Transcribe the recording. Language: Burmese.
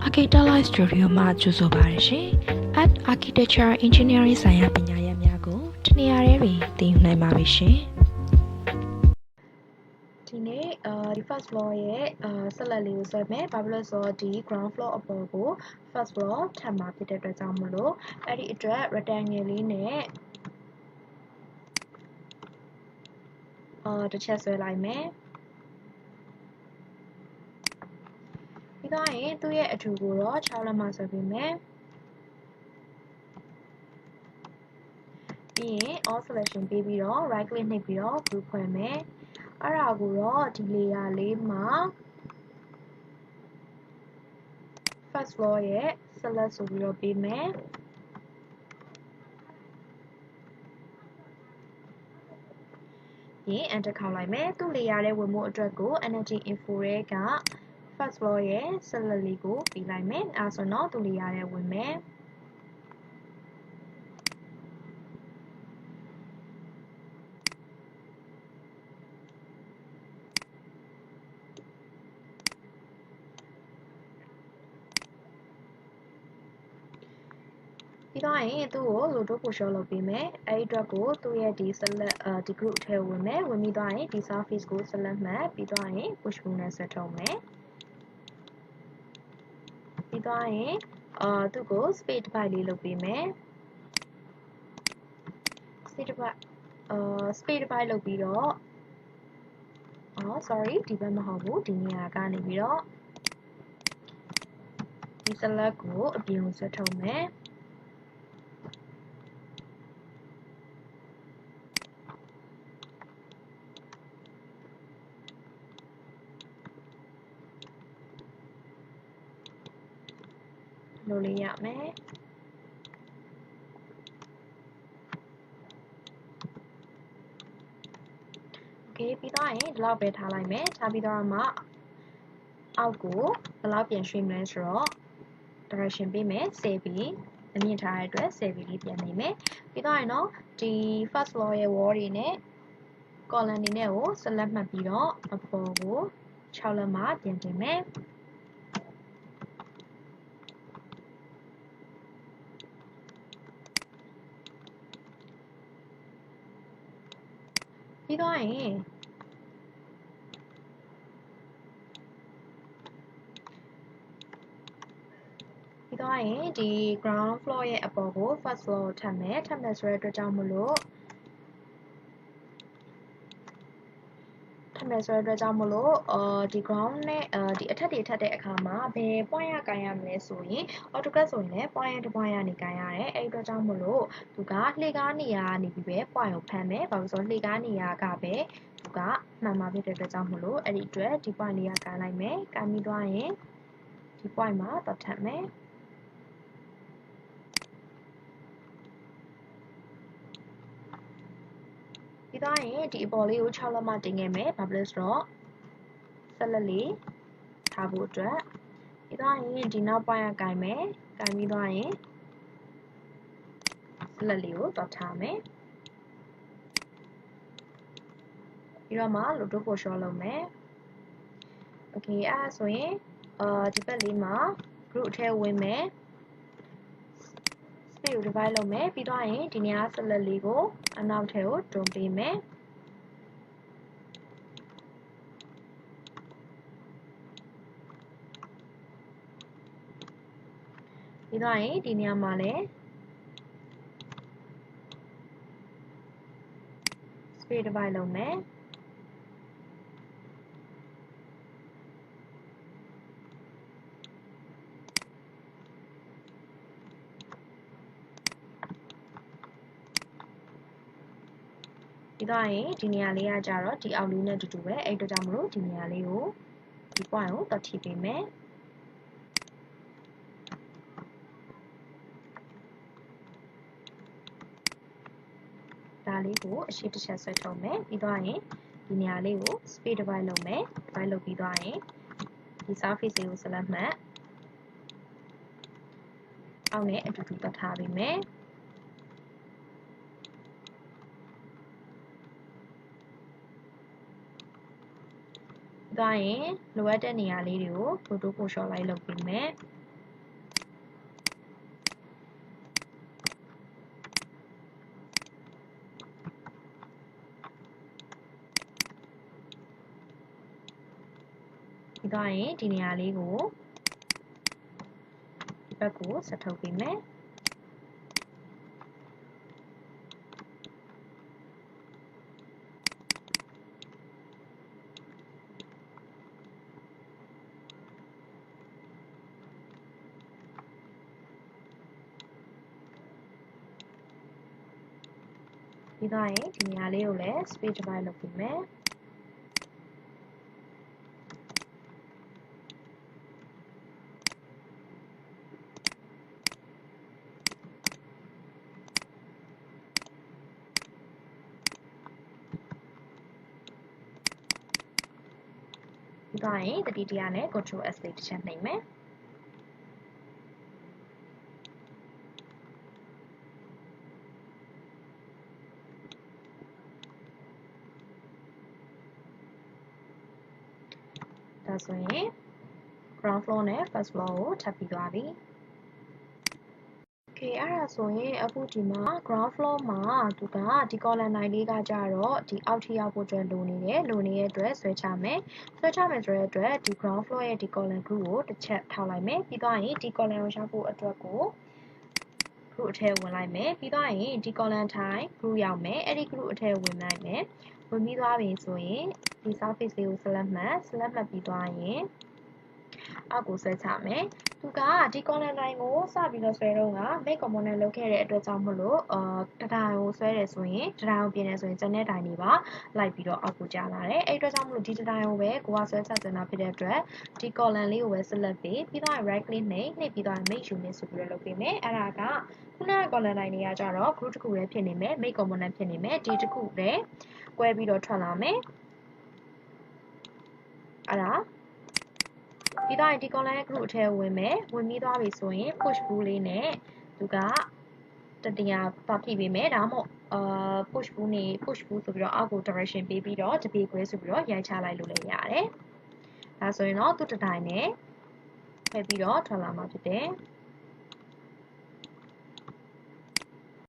Architect Studio မှာကြိုဆိုပါရရှင် At Architecture Engineering ဆိုင်ရာပညာရပ်များကိုတနေရာတွင်သင်ယူနိုင်ပါပြီရှင်ဒီနေ့ဒီ first floor ရဲ့ဆက်လက်လေးကိုဆွဲမယ်ဘာဖြစ်လို့ဆိုတော့ဒီ ground floor အပေါ်ကို first floor ထပ်မှာဖြစ်တဲ့အတွက်ကြောင့်မလို့အဲ့ဒီအတွက် rectangle လေးနဲ့တစ်ချက်ဆွဲလိုက်မယ်ပြီးတော့ရင်သူ့ရဲ့အထူကိုတော့6လက်မှဆွဲပေးမယ်ပြီးရင် all selection ပေးပြီးတော့ right click နှိပ်ပြီးတော့ group ဖွဲ့မယ်အဲ့ဒါကိုတော့ဒီ layer လေးမှာ first floor ရဲ့ select ဆိုပြီးတော့ပေးမယ်ရင် enter ခေါက်လိုက်မယ်သူ့ layer ရဲ့ဝင်မှုအတွက်ကို energy info ရဲ့က first floor ရဲ့ select လေးကိုပေးလိုက်မယ်အဲဆိုတော့သူ့ layer ရဲ့ဝင်မယ်ပြီးတော့ရင်သူ့ကို load ပို့ရှော့လုပ်ပေးမယ်အဲ့ဒီအတွက်ကိုသူ့ရဲ့ဒီ select ဒီ group ထဲဝင်မယ်ဝင်ပြီးတော့ရင်ဒီ surface ကို select မှတ်ပြီးတော့ရင် push ဘုံနဲ့ဆက်ထုတ်မယ်ပြီးတော့ရင်သူ့ကို space divide လေးလုပ်ပေးမယ်space divide လုပ်ပြီးတော့sorry ဒီဘက်မဟုတ်ဘူးဒီနေရာကနေပြီးတော့ဒီ select ကိုအပြင်ကိုဆက်ထုတ်မယ်လိုလေးရမယ်ပြီးတော့ရင်ဒီလောက်ပဲထားလိုက်မယ်ထားပြီးတော့မှအောက်ကိုဘယ်လောက်ပြန်ရွှေ့မလဲဆိုတော့ direction ပေးမယ်10ပြီးအမြင့်ထားတဲ့အတွက်10ပြီးလေးပြန်နေမယ်ပြီးတော့ရင်တော့ဒီ first floor ရဲ့ wall တွေနဲ့ column တွေနဲ့ကို select မှတ်ပြီးတော့အပေါ်ကို6လက်မှပြန်တင်မယ်ပြီးတော့ရင်ဒီ ground floor ရဲ့အပေါ်ကို first floor ကိုထပ်မယ်ဆိုတဲ့အတွက်ကြောင့်မလို့ဒီ ground နဲ့ဒီအထက်တွေထပ်တဲ့အခါမှာဘယ် point ရကိုင်ရမလဲဆိုရင် AutoCAD ဆိုရင်လည်း point 1 point ရနေကိုင်ရတယ်အဲ့ဒီအတွက်ကြောင့်မလို့သူကလှေကားနေရာကနေပြီးပဲ point ကိုဖမ်းမယ်ဘာလို့ဆိုတော့လှေကားနေရာကပဲသူကမှန်မှာဖြစ်တဲ့အတွက်ကြောင့်မလို့အဲ့ဒီအတွက်ဒီ point လေးကကိုင်လိုက်မယ်ကိုင်ပြီးသွားရင်ဒီ point မှာတော့ထပ်မယ်ပြီးတော့ရင်ဒီအပေါ်လေးကို6လက်မှတင်ခဲ့မယ်ဘာဖြစ်လို့ဆိုတော့ဆက်လက်လေးထားဖို့အတွက်ပြီးတော့ရင်ဒီနောက်ပိုင်းကကိုင်မယ်ကိုင်ပြီးတော့ရင်ဆက်လက်လေးကိုတော့ထားမယ်ပြီးတော့မှ load ပို့ရှော့လုပ်မယ် okay အဲ့ဒါဆိုရင်ဒီဘက်လေးမှာ group ထဲဝင်မယ် space ကို divide လုပ်မယ်ပြီးတော့ရင်ဒီနေရာဆက်လက်လေးကိုအနောက်ထဲကိုတွန်းပေးမယ်ပြီးတော့ရင်ဒီနေရာမှာလည်း space divide လုပ်မယ်ပြီးတော့ရင်ဒီနေရာလေးကကြတော့ဒီအောက်လေးနဲ့တူတူပဲအဲ့အတွက်ကြောင့်မလို့ဒီနေရာလေးကိုဒီ point ကိုတော့ထိပေးမယ်ဒါလေးကိုအရှိတစ်ချက်ဆွဲထုတ်မယ်ပြီးတော့ရင်ဒီနေရာလေးကို space divide လုပ်မယ် divide လုပ်ပြီးတော့ရင်ဒီ surface လေးကို select မှတ်အောက်နဲ့အတူတူပတ်ထားပေးမယ်သွားရင်လိုအပ်တဲ့နေရာလေးတွေကို photo ပို့ရှော့လိုက်လုပ်ပေးမယ် ပြီးသွားရင်ဒီနေရာလေးကိုဒီဘက်ကိုဆက်ထုတ်ပေးမယ်ပြီးသွားရင်ဒီနေရာလေးကိုလည်း space divide လုပ်ပေးမယ်ပြီးသွားရင်တတိတရနဲ့ Ctrl S လေးတစ်ချက်နှိပ်မယ်ဒါဆိုရင် ground floor နဲ့ first floor ကိုထပ်ပြီးသွားပြီOkay အဲ့ဒါဆိုရင်အခုဒီမှာ ground floor မှာသူကဒီ column 9လေးကကြတော့ဒီအောက်ထိရောက်ဖို့အတွက်လိုနေတဲ့အတွက်ဆွဲချမယ်ဆိုတဲ့အတွက်ဒီ ground floor ရဲ့ဒီ column group ကိုတစ်ချက်ထောက်လိုက်မယ်ပြီးသွားရင်ဒီ column ကိုရှာဖို့အတွက်ကို group အထဲဝင်လိုက်မယ်ပြီးသွားရင်ဒီ column ထိုင် group ရောက်မယ်အဲ့ဒီ group အထဲဝင်လိုက်မယ်ဝင်ပြီးသွားပြီဆိုရင်ဒီ surface လေးကို select မှတ်ပြီးသွားရင်အောက်ကိုဆွဲချမယ်သူကဒီ column line ကိုစပြီးတော့ဆွဲတော့က make component လုပ်ခဲ့တဲ့အတွက်ကြောင့်မို့လို့တတိုင်ကိုဆွဲတယ်ဆိုရင်တတိုင်ကိုပြင်တယ်ဆိုရင်ကျန်တဲ့တိုင်တွေပါလိုက်ပြီးတော့အောက်ကိုကျလာတယ်အဲ့အတွက်ကြောင့်မို့လို့ဒီတတိုင်ကိုပဲကိုကဆွဲချချင်တာဖြစ်တဲ့အတွက်ဒီ column လေးကိုပဲ select ပြီးတော့ right click နှိပ်ပြီးတော့ make unit ဆိုပြီးတော့လုပ်ပေးမယ်အဲ့ဒါကခုနက column line တွေကကြတော့ group တစ်ခုတည်းဖြစ်နေမယ် make component ဖြစ်နေမယ်ဒီတစ်ခုတည်းကွဲပြီးတော့ထွက်လာမယ်အဲ့ဒါပြီးတော့ဒီ column group အထဲဝင်မယ်ဝင်ပြီးသွားပြီဆိုရင် push pull လေးနဲ့သူကတတရားပါပြပေးမယ်ဒါမှမဟုတ်push pull ဆိုပြီးတော့အောက်ကို direction ပေးပြီးတော့တပေခွဲဆိုပြီးတော့ရိုက်ချလိုက်လို့လည်းရတယ်ဒါဆိုရင်တော့သူ့တတိုင်းနဲ့ဖယ်ပြီးတော့ထွက်လာမှာဖြစ်တယ်